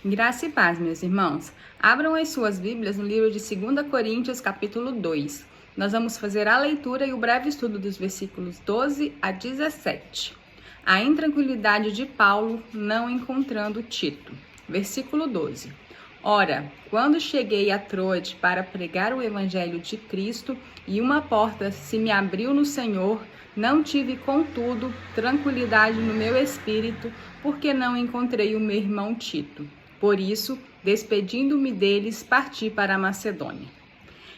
Graça e paz, meus irmãos. Abram as suas Bíblias no livro de 2 Coríntios, capítulo 2. Nós vamos fazer a leitura e o breve estudo dos versículos 12 a 17. A intranquilidade de Paulo não encontrando Tito. Versículo 12. Ora, quando cheguei a Troade para pregar o evangelho de Cristo e uma porta se me abriu no Senhor, não tive, contudo, tranquilidade no meu espírito, porque não encontrei o meu irmão Tito. Por isso, despedindo-me deles, parti para a Macedônia.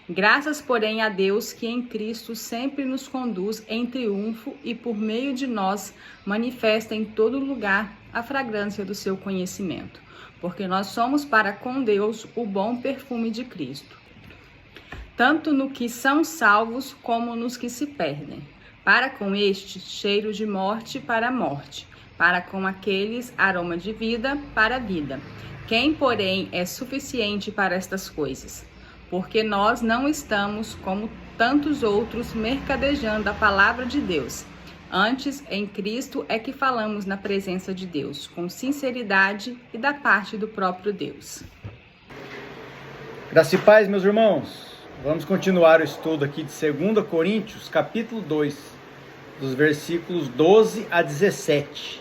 Graças, porém, a Deus que em Cristo sempre nos conduz em triunfo e por meio de nós manifesta em todo lugar a fragrância do seu conhecimento, porque nós somos para com Deus o bom perfume de Cristo, tanto no que são salvos como nos que se perdem. Para com estes, cheiro de morte para a morte, para com aqueles, aroma de vida para a vida. Quem, porém, é suficiente para estas coisas? Porque nós não estamos, como tantos outros, mercadejando a palavra de Deus. Antes, em Cristo é que falamos na presença de Deus, com sinceridade e da parte do próprio Deus. Graça e paz, meus irmãos. Vamos continuar o estudo aqui de 2 Coríntios, capítulo 2, dos versículos 12 a 17.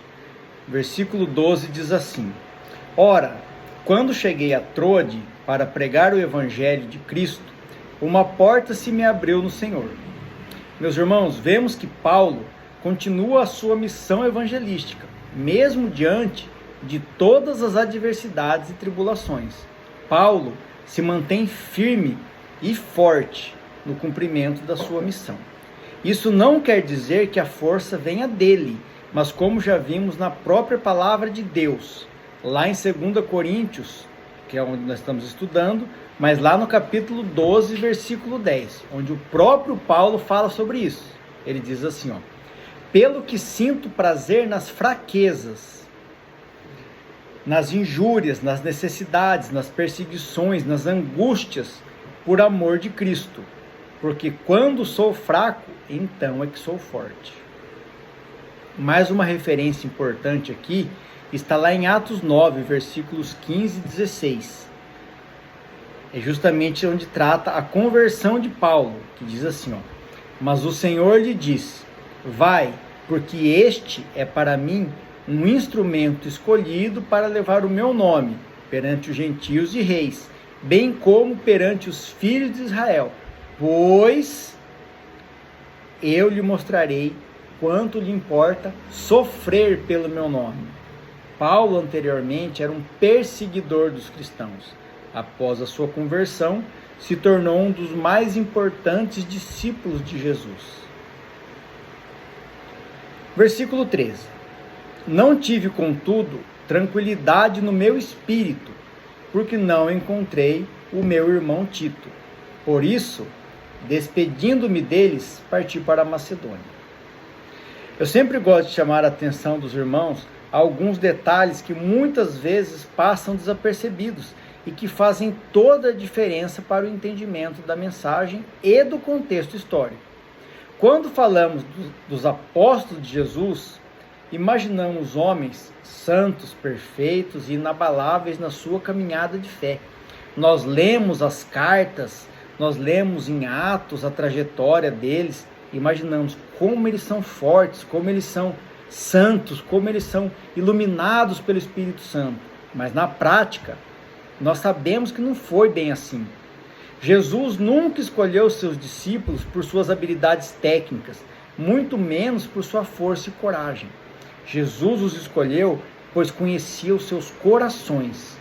Versículo 12 diz assim: Ora, quando cheguei a Troade para pregar o evangelho de Cristo, uma porta se me abriu no Senhor. Meus irmãos, vemos que Paulo continua a sua missão evangelística, mesmo diante de todas as adversidades e tribulações. Paulo se mantém firme e forte no cumprimento da sua missão. Isso não quer dizer que a força venha dele, mas como já vimos na própria palavra de Deus, lá em 2 Coríntios, que é onde nós estamos estudando, mas lá no capítulo 12, versículo 10, onde o próprio Paulo fala sobre isso. Ele diz assim, pelo que sinto prazer nas fraquezas, nas injúrias, nas necessidades, nas perseguições, nas angústias, por amor de Cristo, porque quando sou fraco, então é que sou forte. Mais uma referência importante aqui está lá em Atos 9, versículos 15 e 16. É justamente onde trata a conversão de Paulo, que diz assim, mas o Senhor lhe disse, vai, porque este é para mim um instrumento escolhido para levar o meu nome perante os gentios e reis, bem como perante os filhos de Israel, pois eu lhe mostrarei quanto lhe importa sofrer pelo meu nome. Paulo anteriormente era um perseguidor dos cristãos. Após a sua conversão, se tornou um dos mais importantes discípulos de Jesus. Versículo 13. Não tive, contudo, tranquilidade no meu espírito, porque não encontrei o meu irmão Tito. Por isso, despedindo-me deles, parti para a Macedônia. Eu sempre gosto de chamar a atenção dos irmãos a alguns detalhes que muitas vezes passam desapercebidos e que fazem toda a diferença para o entendimento da mensagem e do contexto histórico. Quando falamos dos apóstolos de Jesus, imaginamos homens santos, perfeitos e inabaláveis na sua caminhada de fé. Nós lemos as cartas, nós lemos em Atos a trajetória deles, imaginamos como eles são fortes, como eles são santos, como eles são iluminados pelo Espírito Santo. Mas na prática, nós sabemos que não foi bem assim. Jesus nunca escolheu seus discípulos por suas habilidades técnicas, muito menos por sua força e coragem. Jesus os escolheu pois conhecia os seus corações.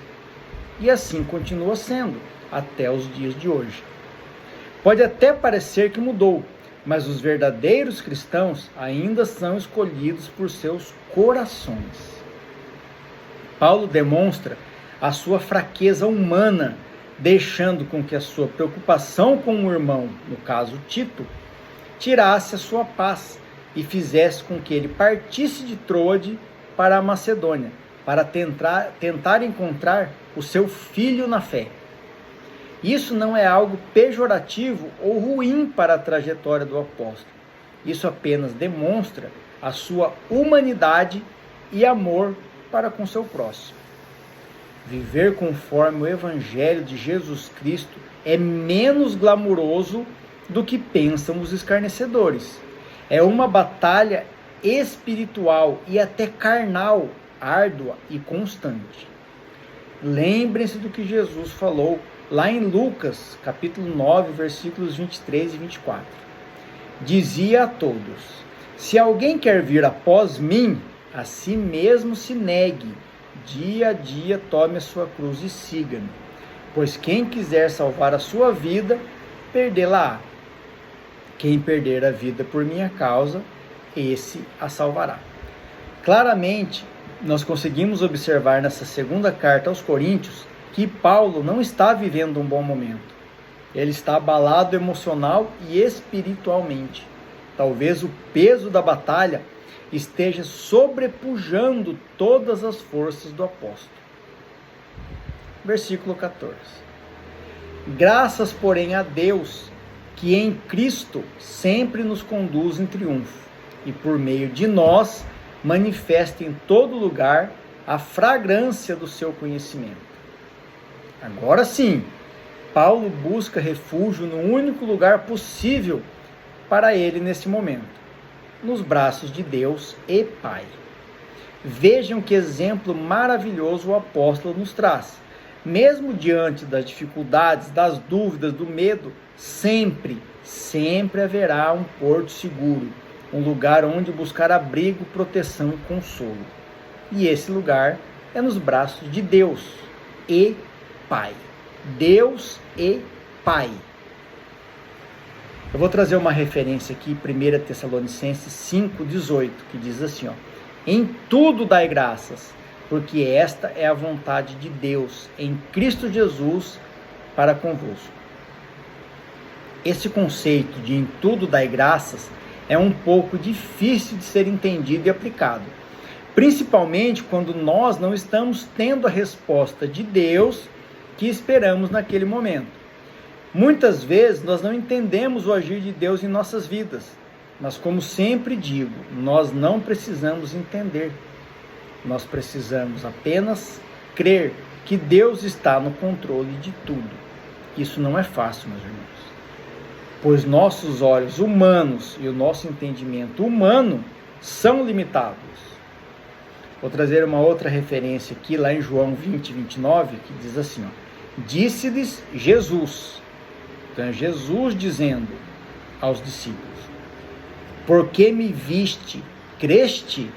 E assim continua sendo até os dias de hoje. Pode até parecer que mudou, mas os verdadeiros cristãos ainda são escolhidos por seus corações. Paulo demonstra a sua fraqueza humana, deixando com que a sua preocupação com o irmão, no caso Tito, tirasse a sua paz e fizesse com que ele partisse de Troade para a Macedônia, para tentar encontrar o seu filho na fé. Isso não é algo pejorativo ou ruim para a trajetória do apóstolo. Isso apenas demonstra a sua humanidade e amor para com seu próximo. Viver conforme o Evangelho de Jesus Cristo é menos glamuroso do que pensam os escarnecedores. É uma batalha espiritual e até carnal, árdua e constante. Lembrem-se do que Jesus falou lá em Lucas, capítulo 9, versículos 23 e 24. Dizia a todos: se alguém quer vir após mim, a si mesmo se negue, dia a dia tome a sua cruz e siga-me. Pois quem quiser salvar a sua vida, perdê-la-á. Quem perder a vida por minha causa, esse a salvará. Claramente, nós conseguimos observar nessa segunda carta aos Coríntios que Paulo não está vivendo um bom momento. Ele está abalado emocional e espiritualmente. Talvez o peso da batalha esteja sobrepujando todas as forças do apóstolo. Versículo 14. Graças, porém, a Deus, que em Cristo sempre nos conduz em triunfo, e por meio de nós manifesta em todo lugar a fragrância do seu conhecimento. Agora sim, Paulo busca refúgio no único lugar possível para ele nesse momento, nos braços de Deus e Pai. Vejam que exemplo maravilhoso o apóstolo nos traz. Mesmo diante das dificuldades, das dúvidas, do medo, sempre haverá um porto seguro, um lugar onde buscar abrigo, proteção e consolo. E esse lugar é nos braços de Deus e Pai. Deus e Pai. Eu vou trazer uma referência aqui, 1 Tessalonicenses 5,18, que diz assim, em tudo dai graças, porque esta é a vontade de Deus em Cristo Jesus para convosco. Esse conceito de em tudo dai graças é um pouco difícil de ser entendido e aplicado, principalmente quando nós não estamos tendo a resposta de Deus que esperamos naquele momento. Muitas vezes nós não entendemos o agir de Deus em nossas vidas, mas como sempre digo, nós não precisamos entender. Nós precisamos apenas crer que Deus está no controle de tudo. Isso não é fácil, meus irmãos, pois nossos olhos humanos e o nosso entendimento humano são limitados. Vou trazer uma outra referência aqui, lá em João 20, 29, que diz assim, disse-lhes Jesus, então é Jesus dizendo aos discípulos, porque me viste, creste?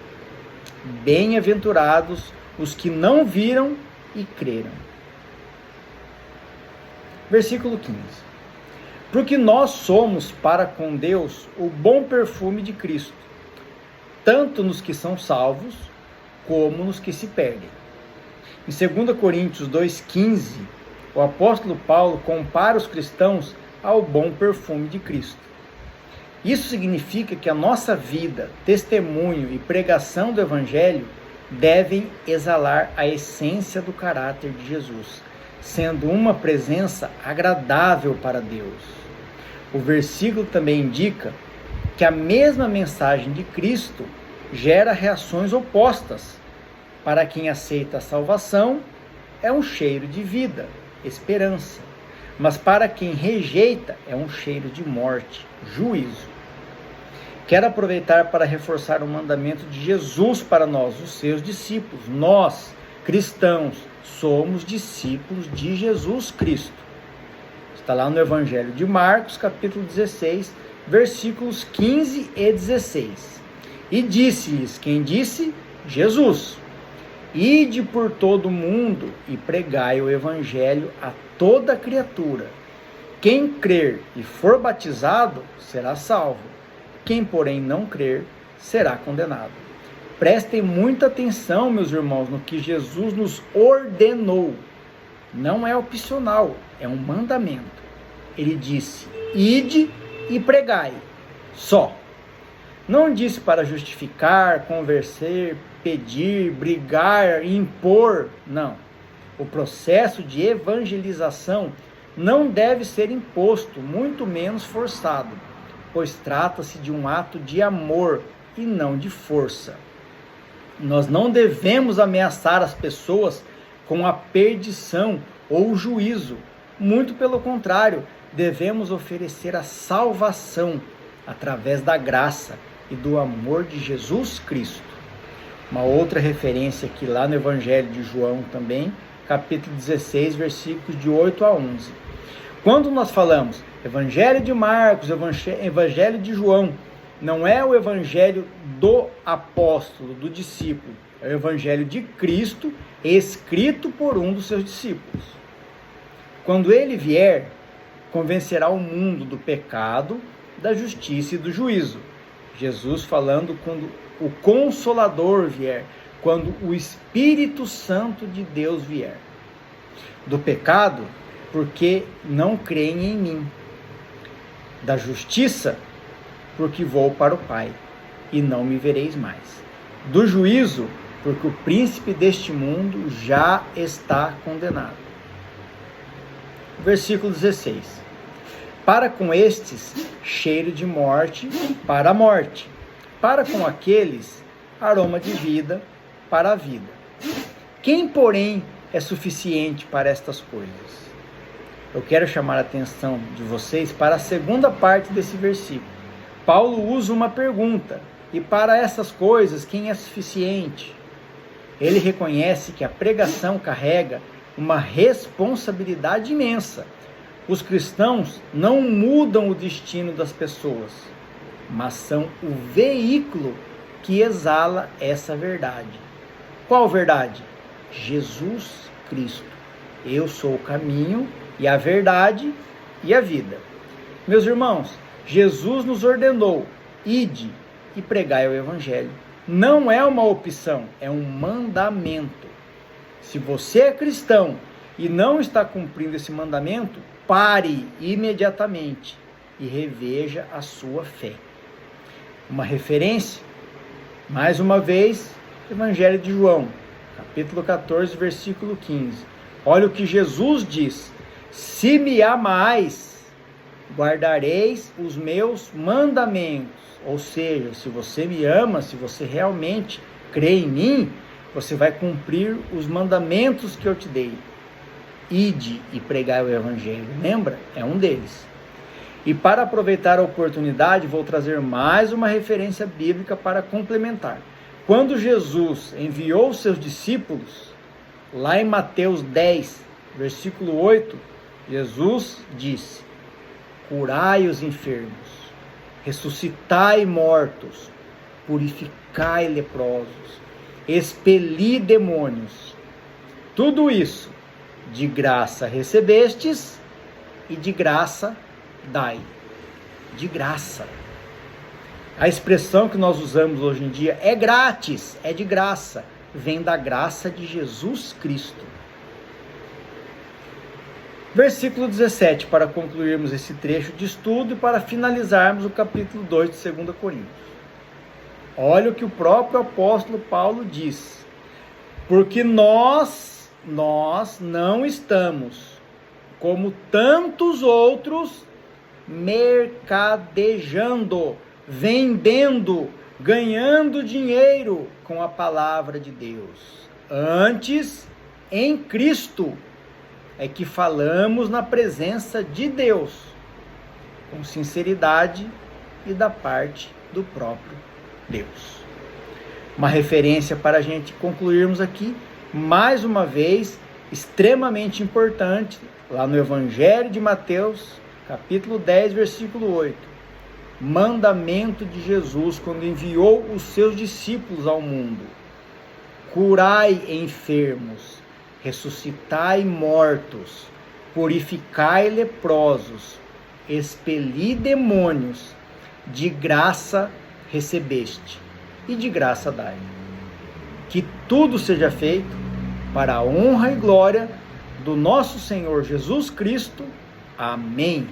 Bem-aventurados os que não viram e creram. Versículo 15. Porque nós somos para com Deus o bom perfume de Cristo, tanto nos que são salvos, como nos que se perdem. Em 2 Coríntios 2,15, o apóstolo Paulo compara os cristãos ao bom perfume de Cristo. Isso significa que a nossa vida, testemunho e pregação do Evangelho devem exalar a essência do caráter de Jesus, sendo uma presença agradável para Deus. O versículo também indica que a mesma mensagem de Cristo gera reações opostas. Para quem aceita a salvação, é um cheiro de vida, esperança. Mas para quem rejeita, é um cheiro de morte, juízo. Quero aproveitar para reforçar o mandamento de Jesus para nós, os seus discípulos. Nós, cristãos, somos discípulos de Jesus Cristo. Está lá no Evangelho de Marcos, capítulo 16, versículos 15 e 16. E disse-lhes, quem disse? Jesus. Ide por todo o mundo e pregai o Evangelho a toda criatura. Quem crer e for batizado será salvo. Quem, porém, não crer será condenado. Prestem muita atenção, meus irmãos, no que Jesus nos ordenou. Não é opcional, é um mandamento. Ele disse, ide e pregai. Só. Não disse para justificar, convencer, pedir, brigar, impor. Não. O processo de evangelização não deve ser imposto, muito menos forçado, pois trata-se de um ato de amor e não de força. Nós não devemos ameaçar as pessoas com a perdição ou o juízo. Muito pelo contrário, devemos oferecer a salvação através da graça e do amor de Jesus Cristo. Uma outra referência aqui lá no Evangelho de João também, capítulo 16, versículos de 8 a 11. Quando nós falamos Evangelho de Marcos, Evangelho de João, não é o Evangelho do apóstolo, do discípulo, é o Evangelho de Cristo, escrito por um dos seus discípulos. Quando ele vier, convencerá o mundo do pecado, da justiça e do juízo. Jesus falando quando o Consolador vier, quando o Espírito Santo de Deus vier. Do pecado, porque não creem em mim. Da justiça, porque vou para o Pai, e não me vereis mais. Do juízo, porque o príncipe deste mundo já está condenado. Versículo 16. Para com estes, cheiro de morte para a morte. Para com aqueles, aroma de vida para a vida. Quem, porém, é suficiente para estas coisas? Eu quero chamar a atenção de vocês para a segunda parte desse versículo. Paulo usa uma pergunta: e para essas coisas, quem é suficiente? Ele reconhece que a pregação carrega uma responsabilidade imensa. Os cristãos não mudam o destino das pessoas, mas são o veículo que exala essa verdade. Qual verdade? Jesus Cristo. Eu sou o caminho e a verdade e a vida. Meus irmãos, Jesus nos ordenou: ide e pregai o Evangelho. Não é uma opção, é um mandamento. Se você é cristão e não está cumprindo esse mandamento, pare imediatamente e reveja a sua fé. Uma referência, mais uma vez, Evangelho de João, capítulo 14, versículo 15. Olha o que Jesus diz: se me amais, guardareis os meus mandamentos. Ou seja, se você me ama, se você realmente crê em mim, você vai cumprir os mandamentos que eu te dei. Ide e pregai o Evangelho. Lembra? É um deles. E para aproveitar a oportunidade, vou trazer mais uma referência bíblica para complementar. Quando Jesus enviou os seus discípulos, lá em Mateus 10, versículo 8, Jesus disse: curai os enfermos, ressuscitai mortos, purificai leprosos, expeli demônios. Tudo isso de graça recebestes e de graça dai. De graça. A expressão que nós usamos hoje em dia é grátis, é de graça. Vem da graça de Jesus Cristo. Versículo 17, para concluirmos esse trecho de estudo e para finalizarmos o capítulo 2 de 2 Coríntios. Olha o que o próprio apóstolo Paulo diz: porque nós não estamos, como tantos outros, mercadejando, vendendo, ganhando dinheiro com a palavra de Deus. Antes, em Cristo, é que falamos na presença de Deus, com sinceridade e da parte do próprio Deus. Uma referência para a gente concluirmos aqui, mais uma vez, extremamente importante, lá no Evangelho de Mateus, capítulo 10, versículo 8. Mandamento de Jesus quando enviou os seus discípulos ao mundo: curai enfermos, ressuscitai mortos, purificai leprosos, expeli demônios, de graça recebeste e de graça dai. Que tudo seja feito para a honra e glória do nosso Senhor Jesus Cristo. Amém.